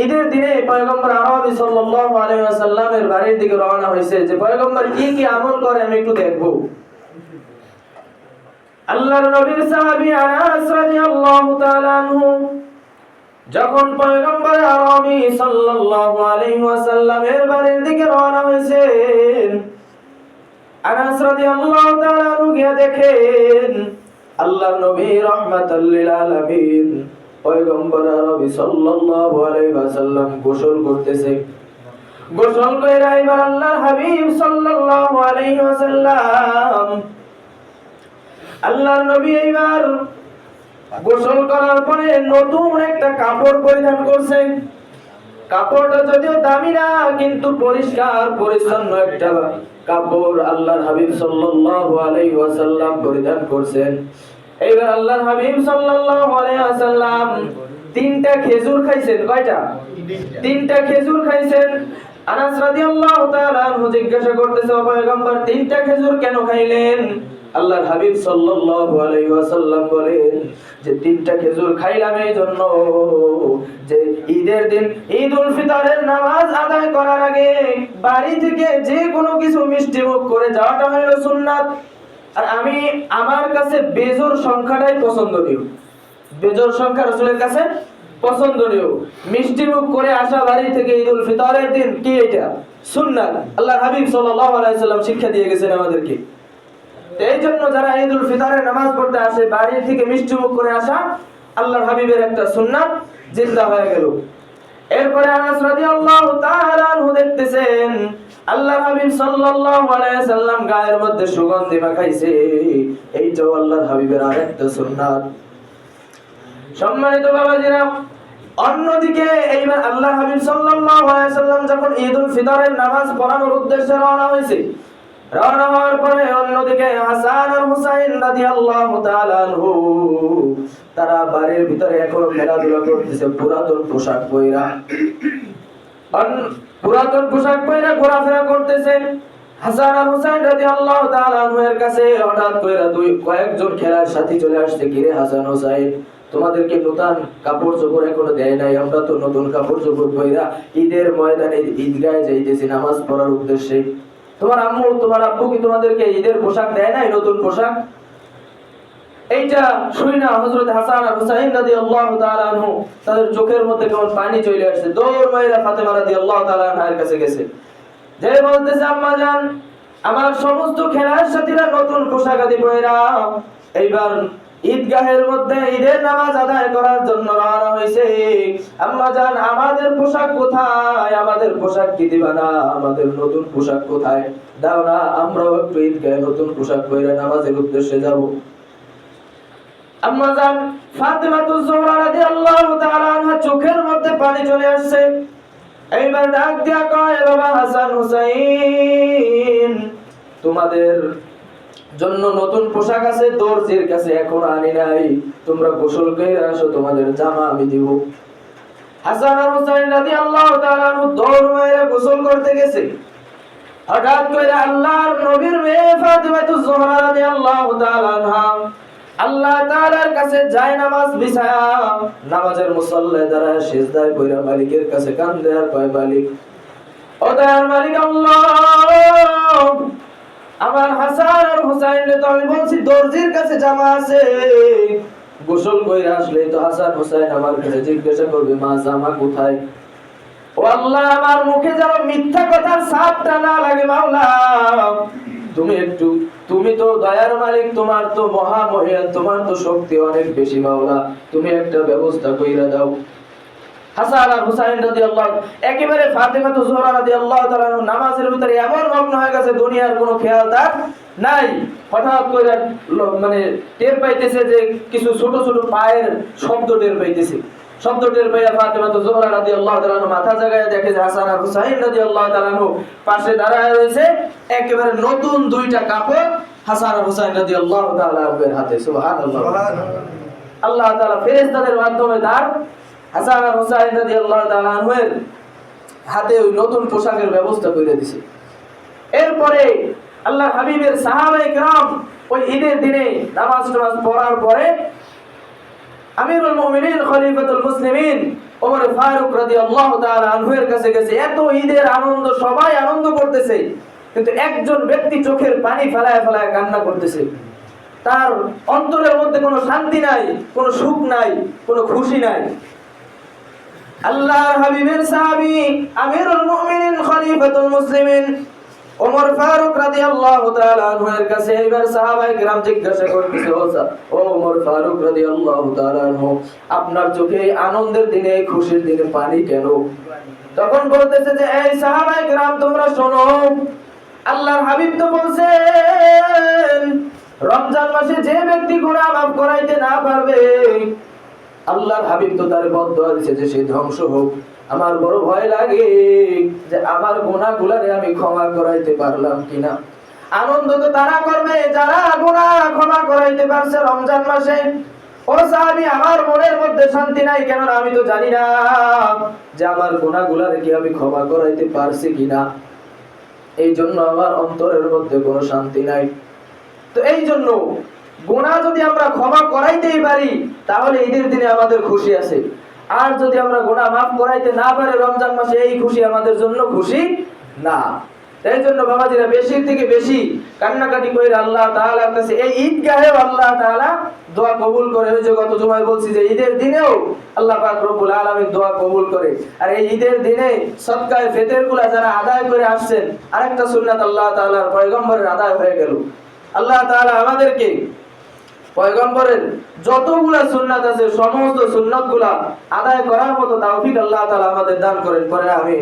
ঈদের দিনে পয়গম্বর আরবি সাল্লাল্লাহু আলাইহি ওয়াসাল্লামের বাড়ির দিকে রওনা হয়েছে যে পয়গম্বর কি কি আমল করে আমি একটু দেখব। আল্লাহর নবীর সাহাবী আনাস রাদিয়াল্লাহু তাআলা আনহু যখন পয়গম্বর আরবি সাল্লাল্লাহু আলাইহি ওয়াসাল্লামের বাড়ির দিকে রওনা হয়েছেন, আনাস রাদিয়াল্লাহু তাআলা আনহু গিয়ে দেখেন আল্লাহর নবী রাহমাতাল লিল আলামিন পয়গম্বর আরবি সাল্লাল্লাহু আলাইহি ওয়াসাল্লাম গোসল করতেছে। গোসল কইরা এবার আল্লাহর হাবিব সাল্লাল্লাহু আলাইহি ওয়াসাল্লাম আল্লাহর নবী এবার গোসল করার পরে নতুন একটা কাপড় পরিধান করছে। কাপড়টা যদিও দামি না, কিন্তু পরিষ্কার পরিচ্ছন্ন একটা কাপড় আল্লাহর হাবিব সাল্লাল্লাহু আলাইহি ওয়াসাল্লাম পরিধান করছেন। এইবার আল্লাহর হাবিব সাল্লাল্লাহু আলাইহি ওয়াসাল্লাম তিনটা খেজুর খাইছেন। কয়টা? তিনটা খেজুর খাইছেন। আনাস রাদিয়াল্লাহু তাআলা আনহু জিজ্ঞাসা করতেছে, ও পয়গম্বর তিনটা খেজুর কেন খাইলেন? আল্লাহর হাবিব সাল্লাল্লাহু আলাইহি ওয়াসাল্লাম বলেন যে তিনটা খেজুর খাইলাম এই জন্য যে ঈদের দিন ঈদুল ফিতরের নামাজ আদায় করার আগে বাড়ি থেকে যে কোনো কিছু মিষ্টি মুখ করে যাওয়াটা হলো সুন্নাত। আর আমি আমার কাছে বেজোর সংখ্যাটাই পছন্দনীয়। বেজোর সংখ্যা রাসূলের কাছে পছন্দনীয়। মিষ্টি মুখ করে আসা বাড়ি থেকে ঈদুল ফিতরের দিন কি এটা সুন্নাত। আল্লাহর হাবিব সাল্লাল্লাহু আলাইহি ওয়াসাল্লাম শিক্ষা দিয়ে গেছেন আমাদেরকে। এই জন্য যারা ঈদুল ফিতরের নামাজ পড়তে আসে বাড়ি থেকে মিষ্টি মুখ করে আসা আল্লাহর হাবিবের একটা সুন্নাত জিন্দা হয়ে গেল। এরপরে আনাস রাদিয়াল্লাহু তাআলা আনহু দেখতেছেন আল্লাহর হাবিব সাল্লাল্লাহু আলাইহি ওয়াসাল্লাম গায়ের মধ্যে সুগন্ধি মাখাইছে। এইটাও আল্লাহর হাবিবের আরেকটা সুন্নাত। সম্মানিত বাবাজিরা, অন্যদিকে এইবার আল্লাহর হাবিব সাল্লাল্লাহু আলাইহি ওয়াসাল্লাম যখন ঈদুল ফিতরের নামাজ পড়ানোর উদ্দেশ্যে রওনা হয়েছে, রওনা হওয়ার পরে অন্যদিকে হাসান আর হুসাইন রাদিয়াল্লাহু তাআলা আনহু তারা বাড়ির ভিতরে এখনো খেলাধুলা করতেছে পুরাতন পোশাক পরা। পুরাতন পোশাক পরা ঘোরাফেরা করতেছে। হাসান আর হুসাইন রাদিয়াল্লাহু তাআলা আনহুর কাছে হঠাৎ কইরা কয়েকজন খেলার সাথী চলে আসছে। কিরে হাসান হুসাইন, তোমাদেরকে নতুন কাপড় চোপড় এখনো দেয় নাই, আমরা তো নতুন কাপড় চোপড় পরা ঈদের ময়দানে ঈদগাহে যাইতেছি নামাজ পড়ার উদ্দেশ্যে। তোমার আম্মু তোমার আব্বু কি তোমাদেরকে ঈদের পোশাক দেয় নাই, নতুন পোশাক? এইটা শুইনা হযরত হাসান আর হুসাইন রাদিয়াল্লাহু তাআলা আনহু তাদের চোখের মধ্যে কেমন পানি চলে আসছে। দৌড় মাইরা ফাতেমা রাদিয়াল্লাহু তাআলা আনহার কাছে গেছে, যে বলতেছে, আম্মা জান, আমার সমস্ত খেলার সাথীরা নতুন পোশাক আদি পরা এইবার ঈদগাহের মধ্যে ঈদের নামাজ আদায় করার জন্য রওনা হয়েছে। আম্মা জান, আমাদের পোশাক কোথায়? আমাদের পোশাক কি দিবা না? আমাদের নতুন পোশাক কোথায়? দাও না, আমরাও একটু ঈদগাহে নতুন পোশাক পরে নামাজের উদ্দেশ্যে যাব। আম্মা জান ফাতেমাতুজ জোহরা রাদিয়াল্লাহু তাআলা আনহা চোখের মধ্যে পানি চলে আসছে। এইবার ডাক দিয়া কয়, বাবা হাসান হুসাইন, তোমাদের জন্য নতুন পোশাক আছে দর্জির কাছে, এখন আনি নাই, তোমরা গোসল করে আসো, তোমাদের জামা আমি দিব। হাসান আর হুসাইন রাদিয়াল্লাহু তাআলা আনহু দৌড় মাইরা গোসল করতে গেছে। হঠাৎ করে আল্লাহর নবীর মেয়ে ফাতেমাতুজ জোহরা রাদিয়াল্লাহু তাআলা আনহা আল্লাহ তাআলার কাছে যায় নামাজ বিছায়া নামাজের মুসল্লায় দাঁড়ায় সিজদায় পড়া মালিকের কাছে কান্দে আর কয়, মালিক, ও দয়ার মালিক আল্লাহ, আমার হাসান আর হুসাইন তো আমি বলছি দর্জির কাছে জামা আছে, গোসল কইরা আসলে তো হাসান হুসাইন আমার কাছে জিজ্ঞাসা করবে, মা জামা কোথায়? ও আল্লাহ, আমার মুখে যেন মিথ্যা কথার ছাপটা না লাগে মাওলা, তুমি তো দয়ার মালিক, তোমার তো মহামহিয়ান, তোমার তো শক্তি অনেক বেশি মাওলা, তুমি একটা ব্যবস্থা কইরা দাও। হাসান আর হুসাইন রাদিয়াল্লাহু একেবারে ফাতেমাতুজ জোহরা রাদিয়াল্লাহু তাআলা নামাজের ভিতরে এমন মগ্ন হয়ে গেছে দুনিয়ার কোনো খেয়াল তার নাই। হঠাৎ করে মানে টের পাইতেছে যে কিছু ছোট ছোট পায়ের শব্দ টের পাইতেছে। শব্দ টের পাইয়া ফাতেমাতুজ জোহরা রাদিয়াল্লাহু তাআলা মাথা জাগায় দেখে যে হাসান আর হুসাইন রাদিয়াল্লাহু তাআলা পাশে দাঁড়ায় রয়েছে একেবারে নতুন দুইটা কাপড় হাসান আর হুসাইন রাদিয়াল্লাহু তাআলা এর হাতে। সুবহানাল্লাহ। আল্লাহ তাআলা ফেরেশতাদের মাধ্যমে তার হাসান আর হুসাইন রাদিয়াল্লাহু তাআলা আনহুর হাতে ওই নতুন পোশাকের ব্যবস্থা করে দিয়েছে। এরপরে আল্লাহর হাবিবের সাহাবায়ে কেরাম ওই ঈদের দিনে নামাজ পড়ার পরে আমিরুল মুমিনিন খলিফাতুল মুসলিমিন ওমর ফারুক রাদিয়াল্লাহু তাআলা আনহু এর কাছে গেছে, এত ঈদের আনন্দ, সবাই আনন্দ করতেছে, কিন্তু একজন ব্যক্তি চোখের পানি ফেলায় ফেলায় কান্না করতেছে। তার অন্তরের মধ্যে কোনো শান্তি নাই, কোনো সুখ নাই, কোনো খুশি নাই। আল্লাহর হাবিবের সাহাবী আমিরুল মুমিনিন খলিফাতুল মুসলিমিন ওমর ফারুক রাদিয়াল্লাহু তাআলা আনহু এর কাছে এবার সাহাবায়ে কেরাম জিজ্ঞাসা করতেছে, ও ওমর ফারুক রাদিয়াল্লাহু তাআলা আনহু, আপনার চোখে আনন্দের দিনে, খুশির দিনে পানি কেন? তখন বলতেছে যে, এই সাহাবায়ে কেরাম তোমরা শোনো, আল্লাহর হাবিব তো বলছেন রমজান মাসে যে ব্যক্তি গুনাহ মাফ করাইতে না পারবে, আল্লাহর হাবিব তো তার বদদুয়া দিয়েছে যে সে ধ্বংস হোক। আমার বড় ভয় লাগে যে আমার গুনাহগুলোরে আমি ক্ষমা করাইতে পারলাম কিনা। আনন্দ তো তারা করবে যারা গুনাহ ক্ষমা করাইতে পারছে রমজান মাসে। ও সাহাবী, আমার মনের মধ্যে শান্তি নাই, কেন আমি তো জানি না যে আমার গুনাহগুলোরে কি আমি ক্ষমা করাইতে পারছি কিনা। এই জন্য আমার অন্তরের মধ্যে কোনো শান্তি নাই। তো এই জন্য গুনাহ যদি আমরা ক্ষমা করাইতেই পারি, তাহলে ঈদের দিনে আমাদের খুশি আছে। আর যদি আমরা গুনাহ মাফ করাইতে না পারি রমজান মাসে, এই খুশি আমাদের জন্য খুশি না। এই জন্য বাবাজিরা বেশির থেকে বেশি কান্নাকাটি করে আল্লাহ তাআলার কাছে, এই ঈদগাহেও আল্লাহ তাআলা দোয়া কবুল করে। ওই যে গত জুমায় বলছি যে ঈদের দিনেও আল্লাহ পাক রব্বুল আলামিন দোয়া কবুল করে। আর এই ঈদের দিনে সদকায়ে ফিতরগুলো যারা আদায় করে আসছেন, আরেকটা সুন্নাত আল্লাহ তাআলার পয়গম্বরের আদায় হয়ে গেল। আল্লাহ তাআলা আমাদেরকে পয়গম্বরের যতগুলা সুন্নাত আছে সমস্ত সুন্নাতগুলা আদায় করার মতো তৌফিক আল্লাহ তাআলা আমাদের দান করেন। আমিন।